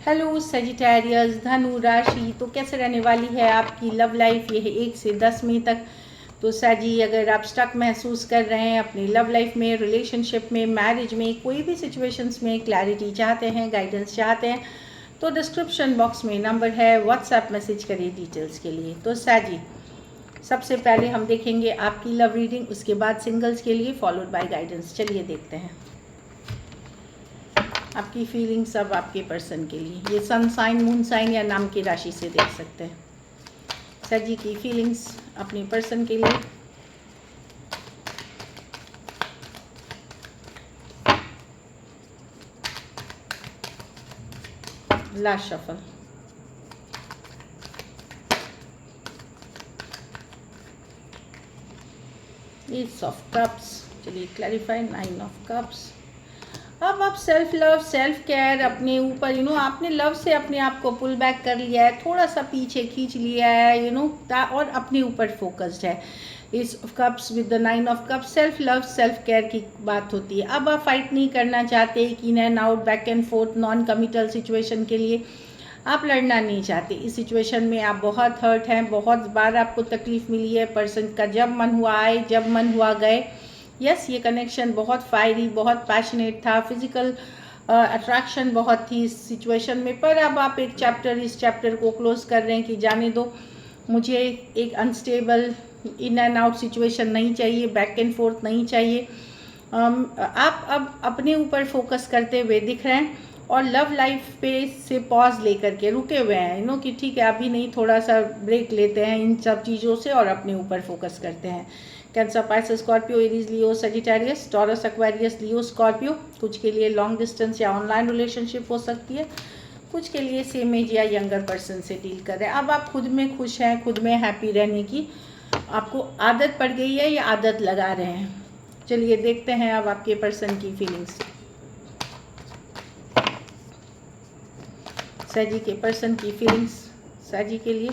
Hello Sagittarius, धनु राशि तो कैसे रहने वाली है आपकी लव लाइफ। ये है 1 से 10 मई तक। तो साजी, अगर आप स्टक महसूस कर रहे हैं अपनी लव लाइफ में, रिलेशनशिप में, मैरिज में, कोई भी सिचुएशंस में क्लैरिटी चाहते हैं, गाइडेंस चाहते हैं, तो डिस्क्रिप्शन बॉक्स में नंबर है, व्हाट्सएप मैसेज करिए डिटेल्स के लिए। तो साजी, सबसे पहले हम देखेंगे आपकी लव रीडिंग, उसके बाद सिंगल्स के लिए फॉलोड बाय गाइडेंस। चलिए देखते हैं आपकी फीलिंग्स अब आपके पर्सन के लिए। ये सन साइन, मून साइन या नाम की राशि से देख सकते हैं। सजी की फीलिंग्स अपने पर्सन के लिए। Last shuffle. S of cups. चलिए क्लैरिफाई, 9 ऑफ कप्स। अब आप सेल्फ लव, सेल्फ केयर अपने ऊपर, आपने लव से अपने आप को पुल बैक कर लिया है, थोड़ा सा पीछे खींच लिया है, और अपने ऊपर फोकस्ड है। इस cups with the 9 of cups self love, self care की बात होती है। अब आप फाइट नहीं करना चाहते, in and out, back and fourth, non committal situation के लिए आप लड़ना नहीं चाहते। इस सिचुएशन में आप बहुत हर्ट हैं, बहुत बार आपको तकलीफ मिली है। पर्सन का जब मन हुआ आए, जब मन हुआ गए। यस, ये कनेक्शन बहुत फायरी, बहुत पैशनेट था, फिजिकल अट्रैक्शन बहुत थी इस सिचुएशन में। पर अब आप एक चैप्टर, इस चैप्टर को क्लोज कर रहे हैं कि जाने दो, मुझे एक unstable in and out situation नहीं चाहिए, बैक एंड फोर्थ नहीं चाहिए। आप अब अपने ऊपर फोकस करते हुए दिख रहे हैं और लव लाइफ पे से पॉज लेकर के रुके हुए हैं, कि ठीक है अभी नहीं, थोड़ा सा ब्रेक लेते हैं इन सब चीज़ों से और अपने ऊपर फोकस करते हैं। कैंसर, पाइसेस, स्कॉर्पियो, एरीज, लियो, सजिटेरियस, टॉरस, एक्वेरियस, लियो, स्कॉर्पियो। कुछ के लिए लॉन्ग डिस्टेंस या ऑनलाइन रिलेशनशिप हो सकती है, कुछ के लिए सेम एज या यंगर पर्सन से डील कर रहे हैं। अब आप खुद में खुश हैं, खुद में हैप्पी रहने की आपको आदत पड़ गई है या आदत लगा रहे हैं। चलिए देखते हैं अब आपके पर्सन की फीलिंग्स। साजी के पर्सन की फीलिंग्स साजी के लिए।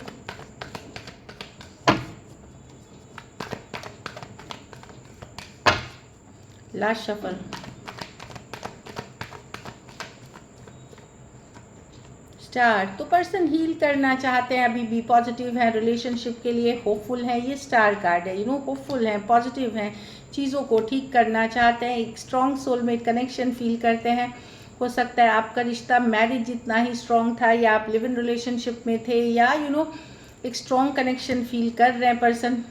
Last shuffle. स्टार। तो पर्सन हील करना चाहते हैं, अभी भी पॉजिटिव है, रिलेशनशिप के लिए होपफुल है। ये स्टार कार्ड है, होपफुल हैं, पॉजिटिव हैं, चीज़ों को ठीक करना चाहते हैं, एक स्ट्रॉन्ग सोलमेट कनेक्शन फील करते हैं। हो सकता है आपका रिश्ता मैरिज जितना ही स्ट्रॉन्ग था, या आप लिव इन रिलेशनशिप में थे, या एक स्ट्रॉन्ग कनेक्शन फील कर रहे हैं पर्सन।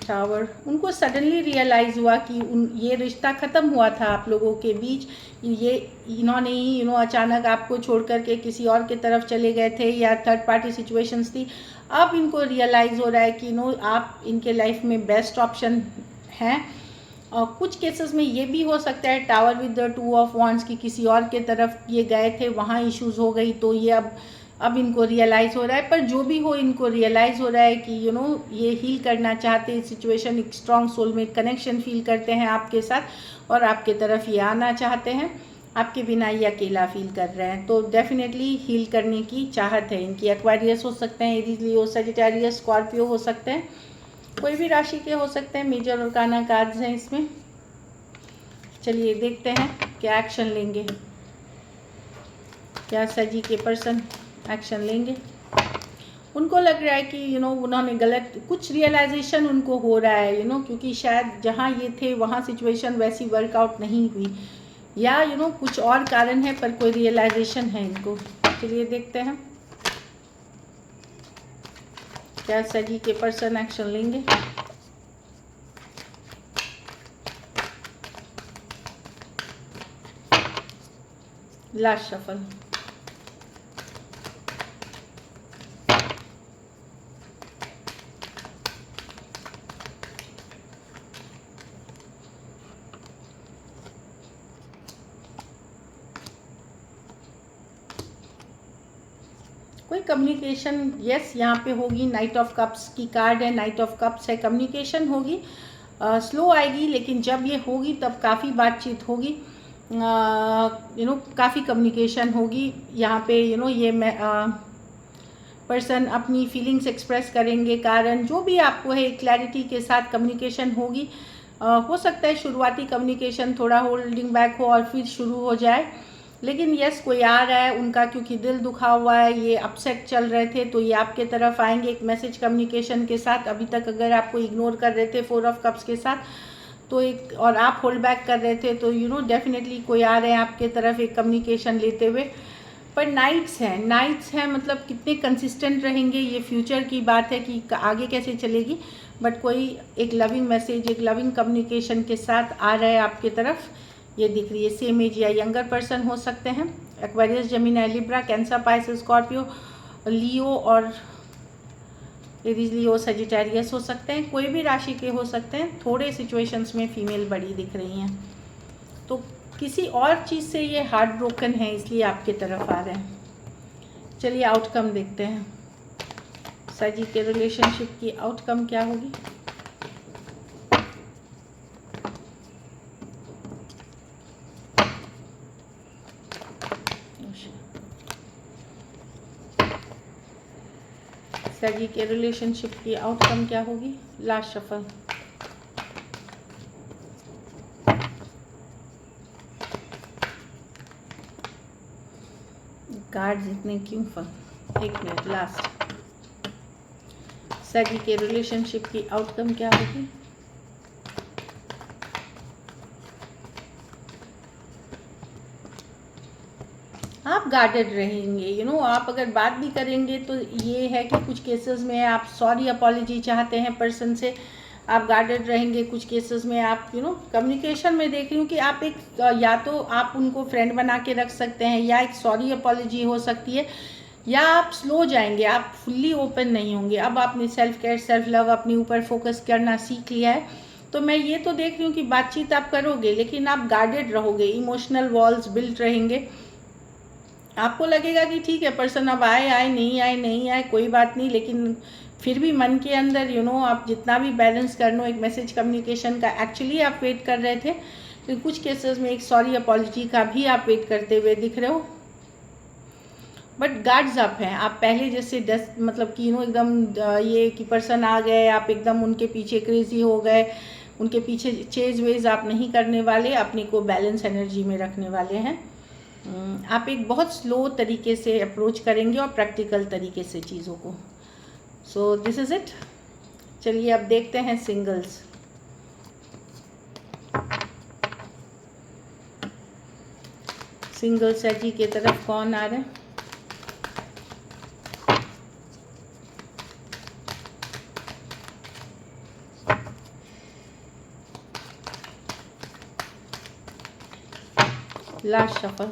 टावर। उनको सडनली रियलाइज़ हुआ कि ये रिश्ता ख़त्म हुआ था आप लोगों के बीच, ये इन्होंने ही अचानक आपको छोड़ कर के किसी और की तरफ चले गए थे, या थर्ड पार्टी सिचुएशंस थी। अब इनको रियलाइज़ हो रहा है कि आप इनके लाइफ में बेस्ट ऑप्शन हैं। और कुछ केसेस में ये भी हो सकता है tower with the 2 of wands की किसी और के तरफ ये गए थे, वहाँ इश्यूज़ हो गई, तो ये अब इनको रियलाइज़ हो रहा है। पर जो भी हो, इनको रियलाइज़ हो रहा है कि ये हील करना चाहते हैं सिचुएशन, एक स्ट्रॉन्ग सोलमेट कनेक्शन फील करते हैं आपके साथ और आपके तरफ ये आना चाहते हैं, आपके बिना ये अकेला फील कर रहे हैं। तो डेफिनेटली हील करने की चाहत है इनकी। एक्वेरियस हो सकते हैं, एरीज, लियो, सजिटेरियस, स्कॉर्पियो हो सकते हैं, कोई भी राशि के हो सकते हैं। मेजर और काना कार्ड्स हैं इसमें। चलिए देखते हैं क्या एक्शन लेंगे, क्या सजी के पर्सन एक्शन लेंगे। उनको लग रहा है कि उन्होंने गलत, कुछ रियलाइजेशन उनको हो रहा है, क्योंकि शायद जहाँ ये थे वहाँ सिचुएशन वैसी वर्कआउट नहीं हुई, या कुछ और कारण है, पर कोई रियलाइजेशन है इनको। चलिए देखते हैं क्या सजी के पर्सन एक्शन लेंगे। Last shuffle. कोई कम्युनिकेशन, यस, यहाँ पे होगी। नाइट ऑफ कप्स की कार्ड है, नाइट ऑफ कप्स है, कम्युनिकेशन होगी। स्लो आएगी, लेकिन जब ये होगी तब काफ़ी बातचीत होगी, काफ़ी कम्युनिकेशन होगी। यहाँ पे ये मैं पर्सन अपनी फीलिंग्स एक्सप्रेस करेंगे, कारण जो भी आपको है क्लैरिटी के साथ कम्युनिकेशन होगी। हो सकता है शुरुआती कम्युनिकेशन थोड़ा होल्डिंग बैक हो और फिर शुरू हो जाए, लेकिन यस कोई आ रहा है, उनका क्योंकि दिल दुखा हुआ है, ये अपसेट चल रहे थे, तो ये आपके तरफ आएंगे एक मैसेज कम्युनिकेशन के साथ। अभी तक अगर आपको इग्नोर कर रहे थे 4 ऑफ कप्स के साथ, तो एक और आप होल्ड बैक कर रहे थे, तो डेफिनेटली कोई आ रहे हैं आपके तरफ एक कम्युनिकेशन लेते हुए। पर नाइट्स हैं मतलब कितने कंसिस्टेंट रहेंगे ये फ्यूचर की बात है कि आगे कैसे चलेगी। बट कोई एक लविंग मैसेज, एक लविंग कम्युनिकेशन के साथ आ रहा है आपके तरफ, ये दिख रही है। सेम एज या यंगर पर्सन हो सकते हैं, Aquarius, Gemini, Libra, Cancer, Pisces, Scorpio, Leo और एरीज, लियो, सजिटेरियस हो सकते हैं। कोई भी राशि के हो सकते हैं। थोड़े सिचुएशंस में फीमेल बड़ी दिख रही हैं, तो किसी और चीज़ से ये हार्ट ब्रोकन है, इसलिए आपके तरफ आ रहे हैं। चलिए आउटकम देखते हैं, सजी के रिलेशनशिप की आउटकम क्या होगी। सजी के रिलेशनशिप की आउटकम क्या होगी। Last shuffle. कार्ड इतने क्यों एक मिनट, लास्ट। सजी के रिलेशनशिप की आउटकम क्या होगी। आप गार्डेड रहेंगे, आप अगर बात भी करेंगे तो ये है कि कुछ केसेस में आप सॉरी अपॉलॉजी चाहते हैं पर्सन से, आप गार्डेड रहेंगे। कुछ केसेस में आप कम्युनिकेशन में देख रही हूँ कि आप एक या तो आप उनको फ्रेंड बना के रख सकते हैं, या एक सॉरी अपॉलॉजी हो सकती है, या आप स्लो जाएंगे, आप फुल्ली ओपन नहीं होंगे। अब आपने सेल्फ केयर, सेल्फ लव अपने ऊपर फोकस करना सीख लिया है, तो मैं ये तो देख रही हूँ कि बातचीत आप करोगे, लेकिन आप गार्डेड रहोगे, इमोशनल वॉल्स बिल्ट रहेंगे। आपको लगेगा कि ठीक है पर्सन अब आए नहीं आए कोई बात नहीं, लेकिन फिर भी मन के अंदर आप जितना भी बैलेंस कर लो एक मैसेज कम्युनिकेशन का, एक्चुअली आप वेट कर रहे थे। तो कुछ केसेस में एक सॉरी अपॉलॉजी का भी आप वेट करते हुए दिख रहे हो, बट गार्ड्स अप हैं। आप पहले जैसे मतलब कि एकदम ये कि पर्सन आ गए, आप एकदम उनके पीछे क्रेजी हो गए, उनके पीछे चेज वेज आप नहीं करने वाले, अपने को बैलेंस एनर्जी में रखने वाले हैं। आप एक बहुत स्लो तरीके से अप्रोच करेंगे और प्रैक्टिकल तरीके से चीज़ों को। So this is it. चलिए अब देखते हैं सिंगल्स। सिंगल सजी के तरफ कौन आ रहे हैं। Last shuffle.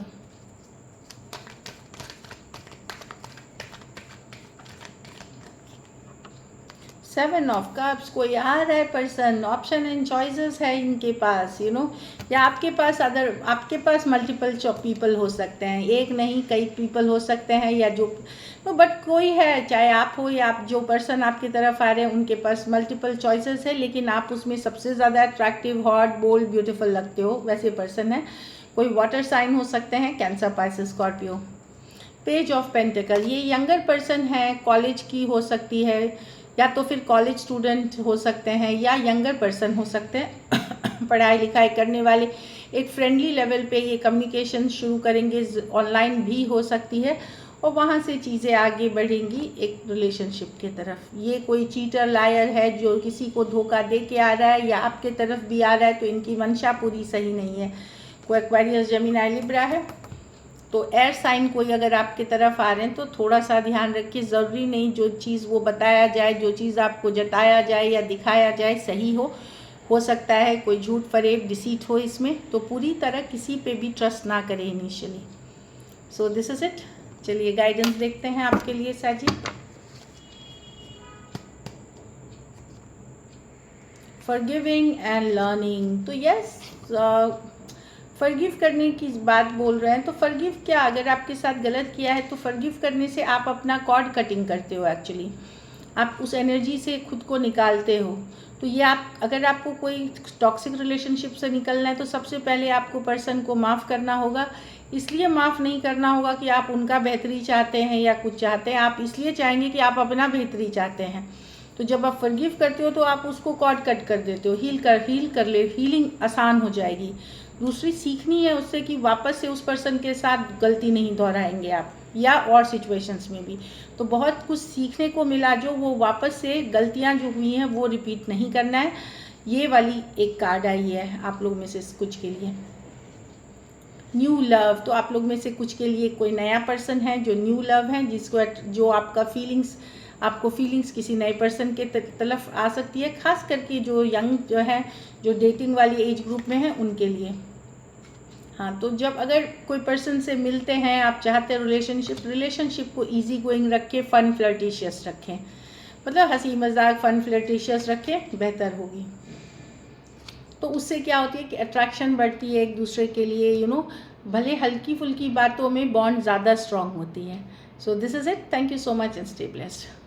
Seven of cups. कोई आ रहा है पर्सन, ऑप्शन एंड चॉइसेस है इनके पास, या आपके पास मल्टीपल पीपल हो सकते हैं, एक नहीं कई पीपल हो सकते हैं, या बट कोई है, चाहे आप हो या आप जो पर्सन आपकी तरफ आ रहे हैं, उनके पास मल्टीपल चॉइसेस है, लेकिन आप उसमें सबसे ज़्यादा अट्रैक्टिव, हॉट, बोल्ड, ब्यूटीफुल लगते हो, वैसे पर्सन है। कोई वाटर साइन हो सकते हैं, cancer, Pisces, Scorpio. Page of pentacle, ये यंगर पर्सन है, कॉलेज की हो सकती है, या तो फिर कॉलेज स्टूडेंट हो सकते हैं, या यंगर पर्सन हो सकते हैं पढ़ाई लिखाई करने वाले। एक फ्रेंडली लेवल पे ये कम्युनिकेशन शुरू करेंगे, ऑनलाइन भी हो सकती है, और वहाँ से चीज़ें आगे बढ़ेंगी एक रिलेशनशिप की तरफ। ये कोई चीटर, लायर है जो किसी को धोखा दे के आ रहा है, या आपके तरफ भी आ रहा है, तो इनकी मंशा पूरी सही नहीं है। कोई एक्वेरियस, जेमिनी, लिब्रा है, तो एयर साइन कोई अगर आपकी तरफ आ रहे हैं तो थोड़ा सा ध्यान रखिए। ज़रूरी नहीं जो चीज़ वो बताया जाए, जो चीज़ आपको जताया जाए या दिखाया जाए सही हो सकता है कोई झूठ फरेब, डिसीट हो इसमें, तो पूरी तरह किसी पे भी ट्रस्ट ना करें initially. So this is it. चलिए गाइडेंस देखते हैं आपके लिए साजी। फॉरगिविंग एंड लर्निंग, तो यस फॉरगिव करने की बात बोल रहे हैं, तो फॉरगिव क्या, अगर आपके साथ गलत किया है तो फॉरगिव करने से आप अपना कॉर्ड कटिंग करते हो, एक्चुअली आप उस एनर्जी से खुद को निकालते हो। तो ये अगर आपको कोई टॉक्सिक रिलेशनशिप से निकलना है तो सबसे पहले आपको पर्सन को माफ़ करना होगा। इसलिए माफ़ नहीं करना होगा कि आप उनका बेहतरी चाहते हैं या कुछ चाहते हैं, आप इसलिए चाहेंगे कि आप अपना बेहतरी चाहते हैं। तो जब आप फॉरगिव करते हो तो आप उसको कॉर्ड कट कर देते हो, हील कर ले, हीलिंग आसान हो जाएगी। दूसरी सीखनी है उससे कि वापस से उस पर्सन के साथ गलती नहीं दोहराएंगे आप, या और सिचुएशंस में भी। तो बहुत कुछ सीखने को मिला, जो वो वापस से गलतियाँ जो हुई हैं वो रिपीट नहीं करना है। ये वाली एक कार्ड आई है आप लोग में से कुछ के लिए। न्यू लव, तो आप लोग में से कुछ के लिए कोई नया पर्सन है जो न्यू लव है, जिसको जो आपको फीलिंग्स किसी नए पर्सन के तरफ आ सकती है, खास करके जो यंग जो है, जो डेटिंग वाली एज ग्रुप में है उनके लिए। हाँ, तो जब अगर कोई पर्सन से मिलते हैं, आप चाहते हैं रिलेशनशिप को इजी गोइंग रखें, फन फ्लर्टिशियस रखें, मतलब हंसी मजाक फन फ्लर्टिशियस रखें, बेहतर होगी। तो उससे क्या होती है कि अट्रैक्शन बढ़ती है एक दूसरे के लिए, भले हल्की फुल्की बातों में बॉन्ड ज़्यादा स्ट्रांग होती है। So this is it, thank you so much and stay blessed.